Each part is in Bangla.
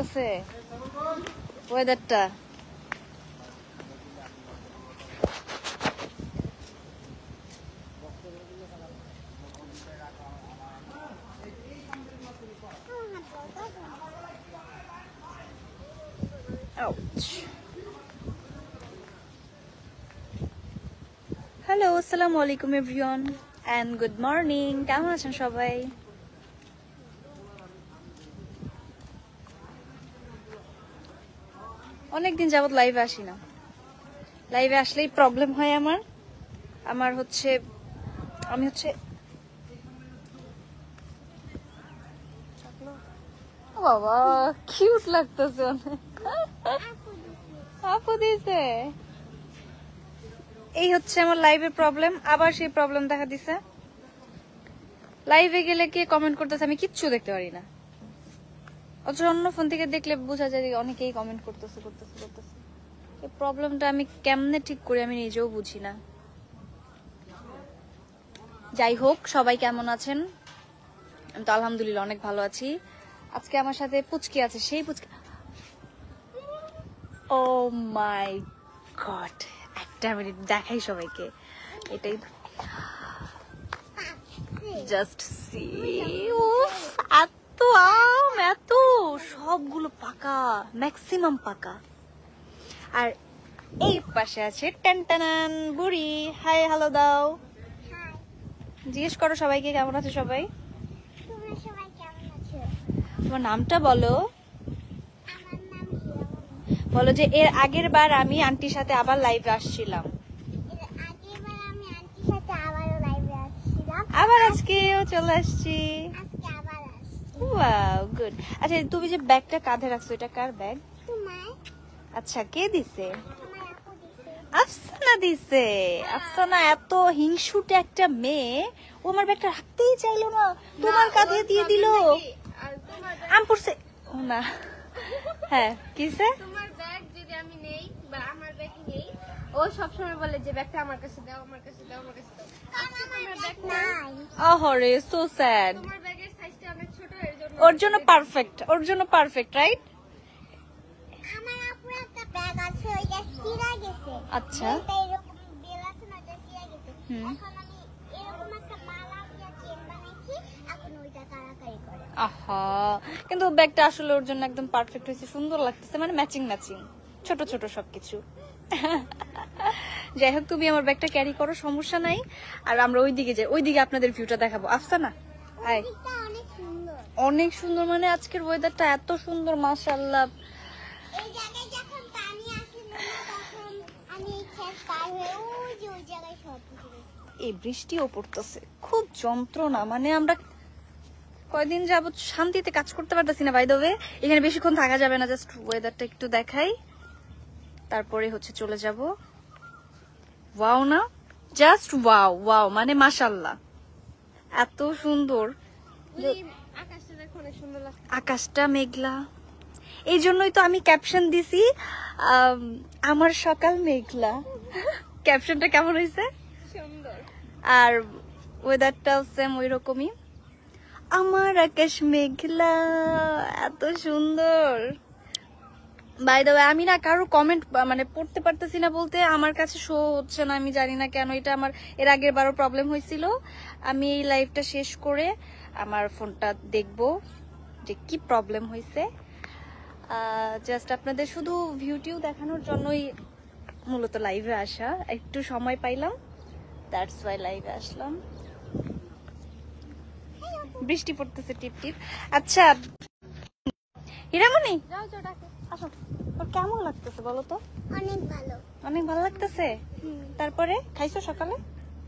লাগতেছে ওয়েদারটা। হ্যালো, আসসালামু আলাইকুম এভরিওয়ান এন্ড গুড মর্নিং। কেমন আছেন সবাই? অনেকদিন যাবত লাইভে আসি না। লাইভে আসলেই প্রবলেম হয় আমার হচ্ছে আমি হচ্ছে ও বাবা কিউট লাগতেছে অনেক। আপু দিছে। এই হচ্ছে আমার লাইভে প্রবলেম, আবার সেই প্রবলেম দেখা দিছে। লাইভে গেলে কে কমেন্ট করতেছে আমি কিচ্ছু দেখতে পারি না, অথচ অন্য ফোন থেকে দেখলে বোঝা যায় অনেকেই কমেন্ট করতেছে। এই প্রবলেমটা আমি কেমনে ঠিক করি আমি নিজেও বুঝি না। যাই হোক, সবাই কেমন আছেন? আমি তো আলহামদুলিল্লাহ অনেক ভালো আছি। আজকে আমার সাথে পুচকি আছে, সেই পুচকি। ও মাই গড, একটা মিনিট দেখাই সবাইকে। এটাই জাস্ট সি। এত আম, এত সবগুলো পাকা, ম্যাক্সিমাম পাকা। আর এই পাশে আছে টানটানান বুড়ি। হাই হ্যালো দাও, জিজ্ঞেস করো সবাইকে কেমন আছে সবাই। তোমার নামটা বলো। বলো যে এর আগের বার আমি আন্টির সাথে আবার লাইভে আসছিলাম, আবার আজকেও চলে আসছি। Wow good. আচ্ছা, তুমি যে ব্যাগটা কাঁধে রাখছো এটা কার ব্যাগ? আচ্ছা, কে দিছে? আফসানা দিছে। আফসানা এত হিংসুটে একটা মেয়ে, ও আমার ব্যাগটা রাখতেই চাইলো না, তোমার কাঁধে দিয়ে দিল। আম পড়ছে ও না। হ্যাঁ কিসে? তোমার ব্যাগ যদি আমি নেই বা আমার ব্যাগ নেই, ও সব সময় বলে যে ব্যাগটা আমার কাছে দাও, আমার কাছে দাও, আমার কাছে দাও। আজকে তোমার ব্যাগ নাই। ওহরে সো স্যাড। তোমার ব্যাগের সাইজটা অনেক ছোট, এর জন্য ওর জন্য পারফেক্ট, ওর জন্য পারফেক্ট, রাইট? আমার আপুর একটা ব্যাগ আছে, ওইটা ছিঁড়া গেছে। আচ্ছা, এরকম বেল আছে না, ওটা ছিঁড়া গেছে। এখন আমি এরকম একটা মালা দিয়ে চেন বানাইছি, এখন ওইটা কারাকারি করে। আহা, কিন্তু ব্যাগটা আসলে ওর জন্য একদম পারফেক্ট হয়েছে, সুন্দর লাগতেছে, মানে ম্যাচিং ম্যাচিং, ছোট ছোট সবকিছু। যাই হোক, তুমি আমার ব্যাগটা ক্যারি করো, সমস্যা নাই। আর আমরা ওইদিকে যাই, ওইদিকে আপনাদের ভিউটা দেখাবো। আফসানা হাই। ওইটা অনেক সুন্দর। অনেক সুন্দর, মানে আজকের ওয়েদারটা এত সুন্দর মাশাআল্লাহ। এই জায়গায় যখন পানি আসে না, তখন আমি এই ক্ষেত পার হয়ে ওই যে ওই জায়গায় সব পুকুরে। এই বৃষ্টিও পড়তেছে, খুব যন্ত্রণা। মানে আমরা কয়দিন যাবত শান্তিতে কাজ করতে পারতেছি না। বাই দ্য ওয়ে, এখানে বেশিক্ষণ থাকা যাবে না, জাস্ট ওয়েদারটা একটু দেখাই, তারপরে হচ্ছে চলে যাব। ওয়াও না, জাস্ট ওয়াও ওয়াও, মানে মাশাআল্লাহ এত সুন্দর। ওই আকাশটা দেখো, অনেক সুন্দর লাগছে। আকাশটা মেঘলা, এই জন্যই তো আমি ক্যাপশন দিছি আমার সকাল মেঘলা। ক্যাপশনটা কেমন হয়েছে? সুন্দর। আর ওয়েদারটাও সেম ওই রকমই, আমার আকাশ মেঘলা, এত সুন্দর। বাই দ্য ওয়ে, আমি না কারো কমেন্ট মানে পড়তে পারতেছি না, বলতে আমার কাছে শো হচ্ছে না, আমি জানি না কেন। এটা আমার এর আগের বারও প্রবলেম হয়েছিল। আমি এই লাইভটা শেষ করে আমার ফোনটা দেখব যে কি প্রবলেম হয়েছে। জাস্ট আপনাদের শুধু ভিউটিও দেখানোর জন্যই মূলত লাইভে আসা, একটু সময় পাইলাম, দ্যাটস ওয়াই লাইভে আসলাম। বৃষ্টি পড়তেছে টিপ টিপ। আচ্ছা হিরামণি, যাও যাও, ডাকো। আসো। তোর কেমন লাগতেছে বলো তো? অনেক ভালো। অনেক ভালো লাগতেছে। তারপরে খাইছো সকালে?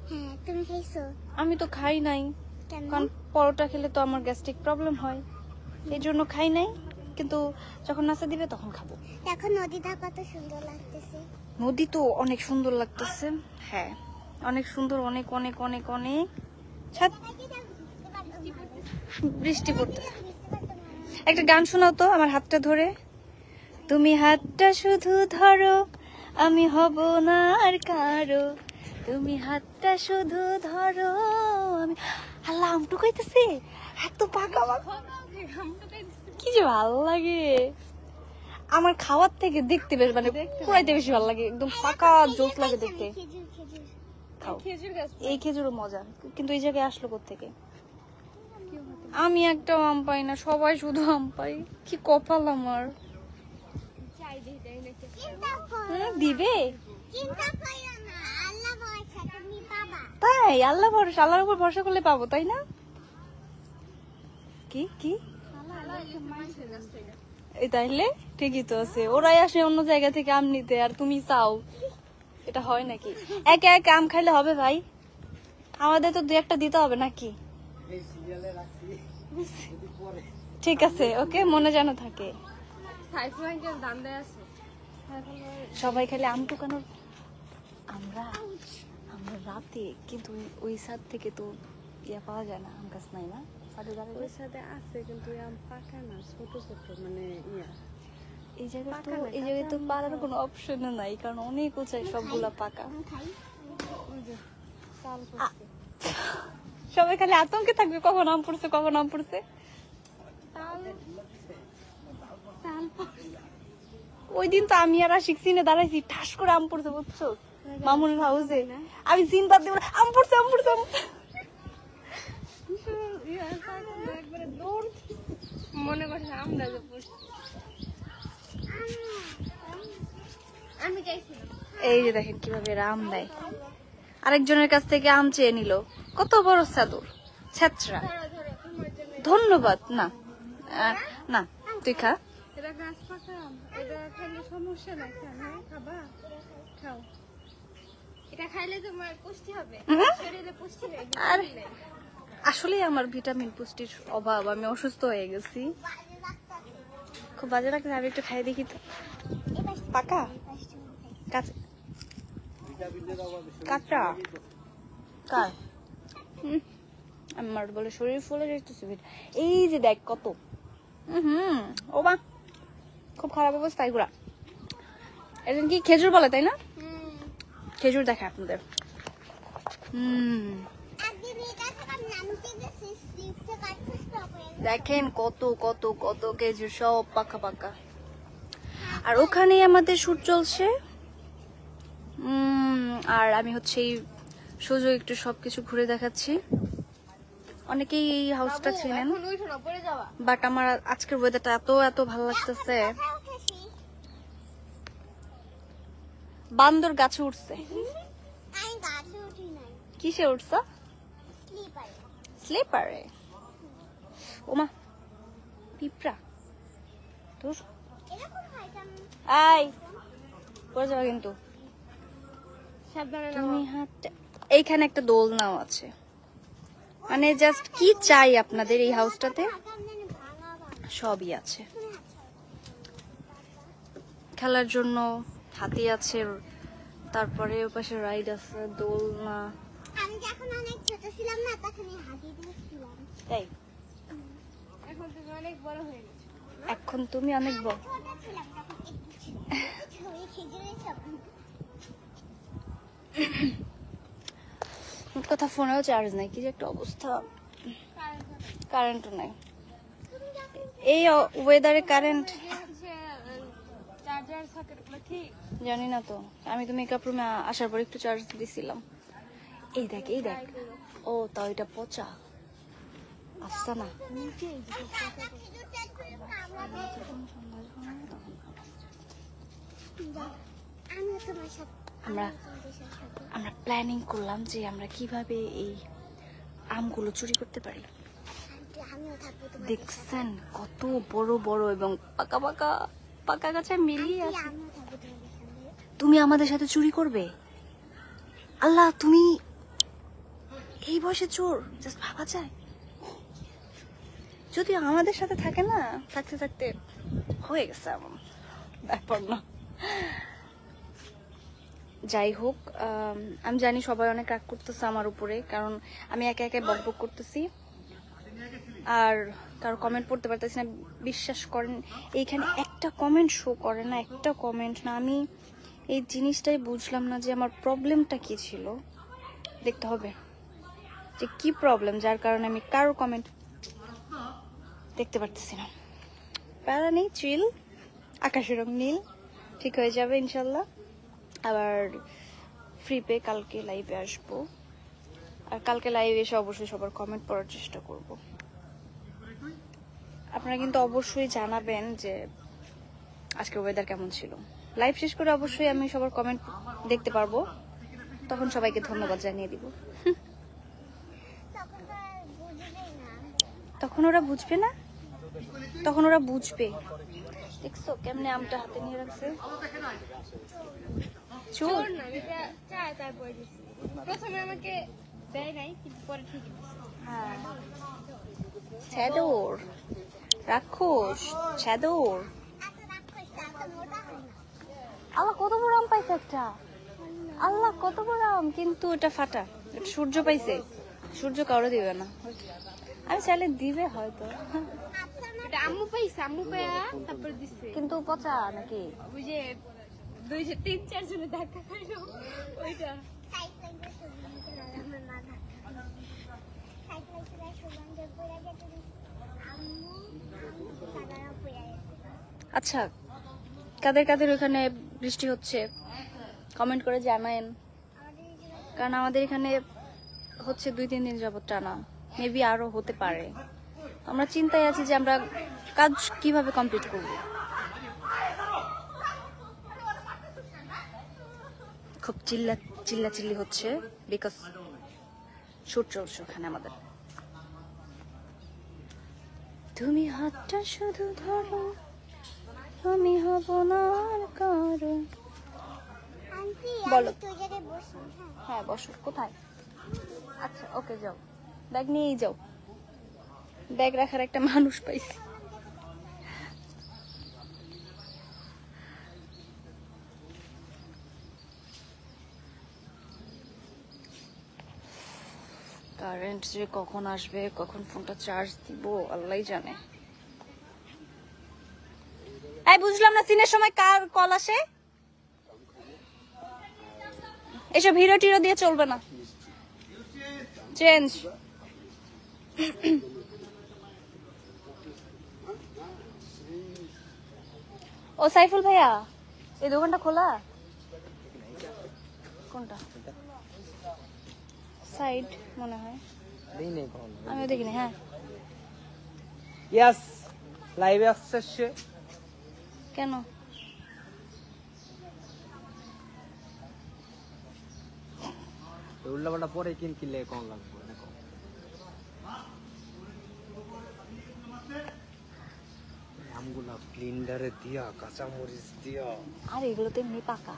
হ্যাঁ, তুমি খাইছো? আমি তো খাই নাই, কেন? কারণ পরোটা খেলে তো আমার গ্যাস্ট্রিক প্রবলেম হয়, এই জন্য খাই নাই। কিন্তু যখন নাস্তা দিবে তখন খাবো। এখন নদীটা কত সুন্দর লাগতেছে। নদী তো অনেক সুন্দর লাগতেছে, হ্যাঁ অনেক সুন্দর, অনেক অনেক অনেক অনেক। ছাদ বৃষ্টি পড়তেছে। একটা গান শোনাও তো আমার হাতটা ধরে। তুমি হাতটা শুধু ধরো, আমি হব না আর কারো, তুমি হাতটা শুধু ধরো আমি। আল্লাহ আমটু কইতেছে, এত পাকা পাকা, কি যে ভালো লাগে। আমার খাওয়ার থেকে দেখতে বেশ মানে পুরাইতে বেশি ভালো লাগে, একদম পাকা জোস লাগে দেখতে। খেজুর খেজুর খাও, খেজুর গাছ এই খেজুরও মজা, কিন্তু এই জায়গায় আসলো কোত্থেকে? আমি একটা আম পাই না, সবাই শুধু আম পাই, কি কপাল আমার। চাই দিই তাই নাকি? চিন্তা করো দিবে চিন্তা করো না, আল্লাহ ভরসা, তুমি পাবা। তাই? আল্লাহ ভরসা, আল্লাহর উপর ভরসা করলে পাবো, তাই না? কি কি মানুষের গাছ থেকে এই তাইলে ঠিকই তো আছে, ওরাই আসে অন্য জায়গা থেকে আম নিতে আর তুমি চাও, এটা হয় নাকি? একে একে আম খাইলে হবে ভাই? আমাদের তো 2-1টা দিতে হবে নাকি? ঠিক আছে, ওকে, মনে যেন থাকে। সাইফুল আঙ্কেল দান্দায় আছে। সবাই খালি আম টুকানোর। আমরা আমরা রাতে কিন্তু ওই সাইড থেকে তো ইয়া পাওয়া যায় না, আম গাছ নাই না সাথে দাঁড়ায়। ওই সাথে আছে কিন্তু ওই আম পাকা না, ছোট ছোট মানে ইয়া। এই জায়গায় তো পাকা না, এই জায়গায় তো পাড়ার কোনো অপশন নাই, কারণ অনেক উঁচাই, সবগুলা পাকা। আমি খাই। ওই যে চাল করছে। সবাই খালি আতঙ্কে থাকবে কখন আম পড়ছে, কখন আম পড়ছে। তাল তাল ওই দিন তো আমি আর আশিক সিনে দাঁড়াইছি, ঠাস করে আম পড়ছে, বুঝছো, মামুনের হাউসে। আমি সিন বাদ দিব, আম পড়ছে, আম পড়ছে, আম পড়ছে। একবারে দৌড় মনে করছে আমরা যে পড়ছি। আমি চাইছিলাম এই যে দেখেন কিভাবে এরা আম দেয়, আরেকজনের কাছ থেকে আম চেয়ে নিল, কত বড় চাদর ছেত্রা। ধরো ধরো তোমার জন্য। ধন্যবাদ। না না, তুই খা। এটা গাছ পাকা আম, এটা খাইলে সমস্যা নাই, হ্যাঁ খাবা, খাও। এটা খাইলে তোমার পুষ্টি হবে, শরীরে পুষ্টি হবে। আর আসলে আমার ভিটামিন পুষ্টির অভাব, আমি অসুস্থ হয়ে গেছি, খুব বাজে লাগছে। আমি একটু খাই দেখি তো। পাকা কাঁচা কাঁচা কার আমার বলে শরীর ফুলে যাইতেছে। এই যে দেখ কত, ও মা, খুব খারাপ অবস্থা এগুলা। এখন কি খেজুর বলে তাই না? খেজুর দেখে আপনাদের। একদিন এটা থেকে নামতে গেছি, স্লিপটা কাটতে স্টপ হয়ে গেছে। দেখেন কত কত কত খেজুর, সব পাকা পাকা। আর ওখানেই আমাদের শুট চলছে। আর আমি হচ্ছে এই সুযোগ একটু সবকিছু ঘুরে দেখাচ্ছি। অনেকেই এই হাউসটা ছিলেন, এখন উঠো না, পড়ে যাওয়া। বাট আমার আজকের ওয়েদারটা এত এত ভালো লাগতেছে। কোথায় উঠেছি? বান্দর গাছে উঠছে। আমি গাছে উঠি নাই, কিসে উঠছে? স্লিপারে। স্লিপারে। ওমা, পিঁপড়া তোর। এরকম খাইতাম। আই পড়ে যাবে কিন্তু। সাবধানে নাও। তুমি হাতটা, এইখানে একটা দোলনাও আছে। মানে জাস্ট কি চাই আপনাদের এই হাউসটাতে, ভাঙা ভাঙা। সবই আছে। খেলার জন্য হাতি আছে, তারপরে ওপাশে রাইড আছে, দোলনা। আমি যখন অনেক ছোট ছিলাম না, তখন এই হাতি দেখছিলাম। তাই এখন তুমি অনেক বড় হয়ে গেছো। এখন তুমি অনেক বড়। ছোট ছিলাম তখন ছবি খেজুরের স্বপ্ন। মোট কথা ফোনেও চার্জ নাই, কি যে একটা অবস্থা, কারেন্টও নাই। এই ওয়েদারে কারেন্ট চার্জার সকেটগুলো ঠিক জানি না তো, আমি তো মেকআপ রুমে আসার পর একটু চার্জ দিছিলাম। এই দেখ এই দেখ, ও তাও এটা পচা আসছে না। খেজুরটা একটু কামড়াবে। আমিও তোমার সাথে আমরা আমরা প্ল্যানিং করলাম যে আমরা কিভাবে এই আমগুলো চুরি করতে পারি। আমিও থাকবো তোমার দেখছেন কত বড় বড় এবং পাকা পাকা পাকা গাছে মিলিয়ে আছে। আমিও থাকবো তোমাদের সঙ্গে। তুমি আমাদের সাথে চুরি করবে? আল্লাহ, তুমি এই বয়সে চোর, জাস্ট ভাবা যায়। যদি আমাদের সাথে থাকে না, থাকতে থাকতে হয়ে গেছে এমন ব্যাপার না। যাই হোক, আমি জানি সবাই অনেক রাগ করতেছে আমার উপরে, কারণ আমি একে একে বকবক করতেছি আর কারো কমেন্ট পড়তে পারতেছি না। বিশ্বাস করেন, এইখানে একটা কমেন্ট শো করে না, একটা কমেন্ট না। আমি এই জিনিসটাই বুঝলাম না যে আমার প্রবলেমটা কি ছিল। দেখতে হবে যে কি প্রবলেম, যার কারণে আমি কারো কমেন্ট দেখতে পারতেছি না। প্যারা নেই, চিল, আকাশের রং নীল, ঠিক হয়ে যাবে ইনশাল্লাহ। আবার ফ্রি পে কালকে লাইভে আসবো, আর কালকে লাইভে এসে অবশ্যই সবার কমেন্ট পড়ার চেষ্টা করব। আপনারা কিন্তু অবশ্যই জানাবেন যে আজকে ওয়েদার কেমন ছিল। লাইভ শেষ করে অবশ্যই আমি সবার কমেন্ট দেখতে পারবো, তখন সবাইকে ধন্যবাদ জানিয়ে দিব। তখন তো আর বুঝবেই না। তখন ওরা বুঝবে। দেখছো কেমনে আমটা হাতে নিয়ে রাখছে? চোর চোর না, এটা চায় তারপরে দিছি। প্রথমে আমাকে দেয় নাই, কিন্তু পরে ঠিকই দিছে। হ্যাঁ, ছ্যাদর রাক্ষস, ছ্যাদর। এত রাগ করছে, এত মোটা হয় না। আল্লাহ কত বড় আম পাইছে একটা, আল্লাহ কত বড় আম, কিন্তু এটা ফাটা। এটা সূর্য পাইছে, সূর্য কাউরে দিবে না। আমি চাইলে দিবে হয়তো, এটা আম্মু পাইছে, আম্মু পায়া তারপর দিছে। কিন্তু পচা নাকি? ওই যে 2-3-4 জনে ধাক্কা খাইলো ওইটা। সাইকেল দিয়ে সুগন্ধি গেল আমার মাথা। সাইকেল দিয়ে সুগন্ধি পড়ে গেছে। আম্মু সাদারা পড়ে গেছে। আচ্ছা, কাদের কাদের ওখানে বৃষ্টি হচ্ছে কমেন্ট করে জানায়েন, কারণ আমাদের এখানে হচ্ছে 2-3 দিন যাবত টানা, মেবি আরো হতে পারে। আমরা চিন্তায় আছি যে আমরা কাজ কিভাবে কমপ্লিট করব। খুব চিল্লাচিল্লি হচ্ছে বিকজ শুট চলছে ওখানে আমাদের। তুমি হাতটা শুধু ধরো, আমি হব না আর কারো। আন্টি বলো। আমি তুই জায়গায় বসি, হ্যাঁ। হ্যাঁ বসো। কোথায়? আচ্ছা ওকে, যাও, ব্যাগ নিয়েই যাও। ব্যাগ রাখার একটা মানুষ পাইছি। কারেন্ট যে কখন আসবে, কখন ফোনটা চার্জ দিব আল্লাহই জানে। এই বুঝলাম না, সিনের সময় কার কল আসে? এসব হিরো টিরো দিয়ে চলবে না, চেঞ্জ। ও সাইফুল ভাইয়া, এই দোকানটা খোলা? কোনটা? সাইড মনে হয়, আমিও দেখিনি। হ্যাঁ ইয়াস, লাইভে আসছে সে। কেন? উল্লাপাল্টা পরে কিনলে কম লাগবে দেখো। আমগুলা ব্লেন্ডারে দিয়া, কাঁচা মরিচ দিয়া, আর এগুলো তো এমনি পাকা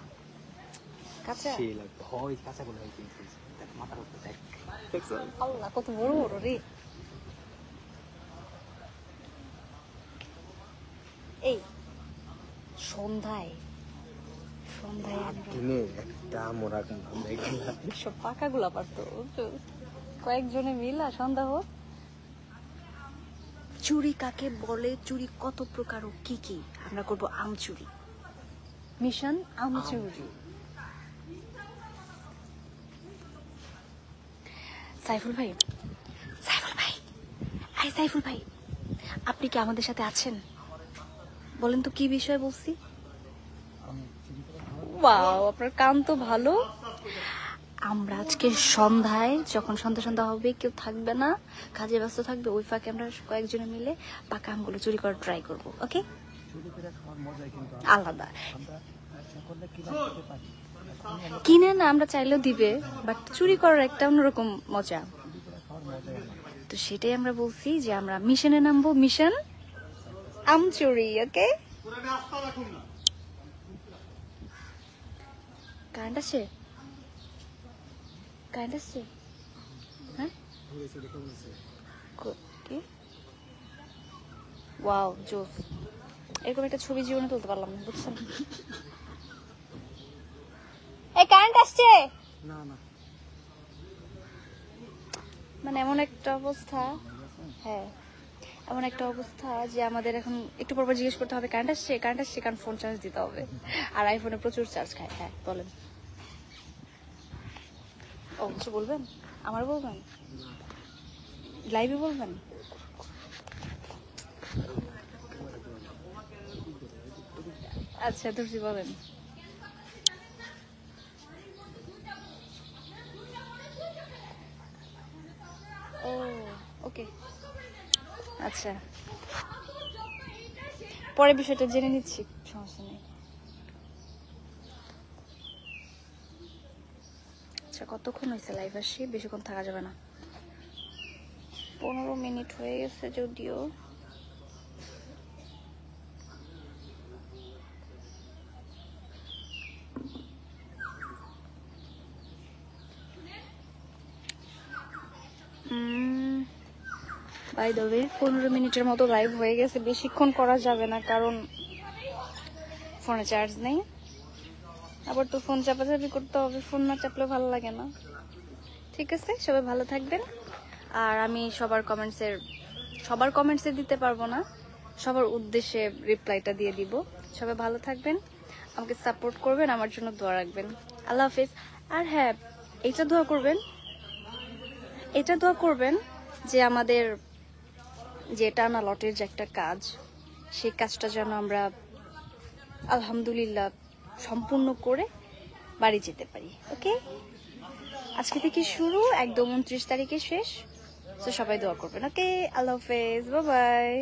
কাঁচা। সেই লাগবে। হয় কাঁচাগুলো হয় কিনতে দেখ, মাথার উপরে দেখ, দেখছো? আল্লাহ কত বড় বড় রে। এই সন্ধ্যায় সন্ধ্যায় আমরা দিনে একটা মোরা কিনলাম এগুলা। সব পাকা গুলা পারতো, কয়েকজনে মিলা সন্ধ্যা হোক। চুরি কাকে বলে, চুরি কত প্রকার ও কি কি, আমরা করব আম চুরি। মিশন আম চুরি। সাইফুল ভাই, সাইফুল ভাই, এই সাইফুল ভাই, আপনি কি আমাদের সাথে আছেন? বলেন তো কি বিষয় বলছি? ওয়াও, আপনার কান তো ভালো। আমরা আজকে সন্ধ্যায়, যখন সন্ধ্যা সন্ধ্যা হবে, কেউ থাকবে না, কাজে ব্যস্ত থাকবে, ওই ফাঁকে আমরা কয়েকজনে মিলে পাকা আমগুলো চুরি করার ট্রাই করবো। ওকে, আলাদা কিনে না আমরা চাইলেও দিবে, বাট চুরি করার একটা অন্যরকম মজা। তো সেটাই আমরা বলছি যে আমরা মিশনে নামবো, মিশন আম চুরি। ওকে, কারেন্ট আছে? কারেন্ট আছে? হ্যাঁ, কি? ওয়াও, জোস। এরকম একটা ছবি জীবনে তুলতে পারলাম না, বুঝছেন? এই কারেন্ট আসছে? না না, মানে এমন একটা অবস্থা, হ্যাঁ এমন একটা অবস্থা যে আমাদের এখন একটু পর জিজ্ঞেস করতে হবে কারেন্ট আসছে, কারেন্ট আসছে, কারণ ফোন চার্জ দিতে হবে, আর আইফোনে প্রচুর চার্জ খায়। হ্যাঁ বলেন। ও কিছু বলবেন? আমার বলবেন? লাইভে বলবেন? আচ্ছা ধরছি, বলেন। ও ওকে, আচ্ছা পরে বিষয়টা জেনে নিচ্ছি, সমস্যা নেই। আচ্ছা কতক্ষণ হয়েছে লাইভ আসি? বেশিক্ষণ থাকা যাবে না, 15 মিনিট হয়ে গেছে যদিও। বাই দ্য ওয়ে 15 মিনিটের মতো লাইভ হয়ে গেছে, বেশিক্ষণ করা যাবে না কারণ ফোনে চার্জ নেই। আবার তো ফোন চাপাচাপি করতে হবে, ফোন না চাপলে ভালো লাগে না। ঠিক আছে, সবাই ভালো থাকবেন। আর আমি সবার কমেন্টসে দিতে পারবো না, সবার উদ্দেশ্যে রিপ্লাইটা দিয়ে দিব। সবাই ভালো থাকবেন, আমাকে সাপোর্ট করবেন, আমার জন্য দোয়া রাখবেন। আল্লাহ হাফিজ। আর হ্যাঁ, এটা দোয়া করবেন যে আমাদের যে টানা লটের যে একটা কাজ, সেই কাজটা যেন আমরা আলহামদুলিল্লাহ সম্পূর্ণ করে বাড়ি যেতে পারি। ওকে, আজকে থেকে শুরু, একদম 29 তারিখে শেষ। তো সবাই দোয়া করবেন। ওকে, আল্লাহ হাফেজ, বাই বাই।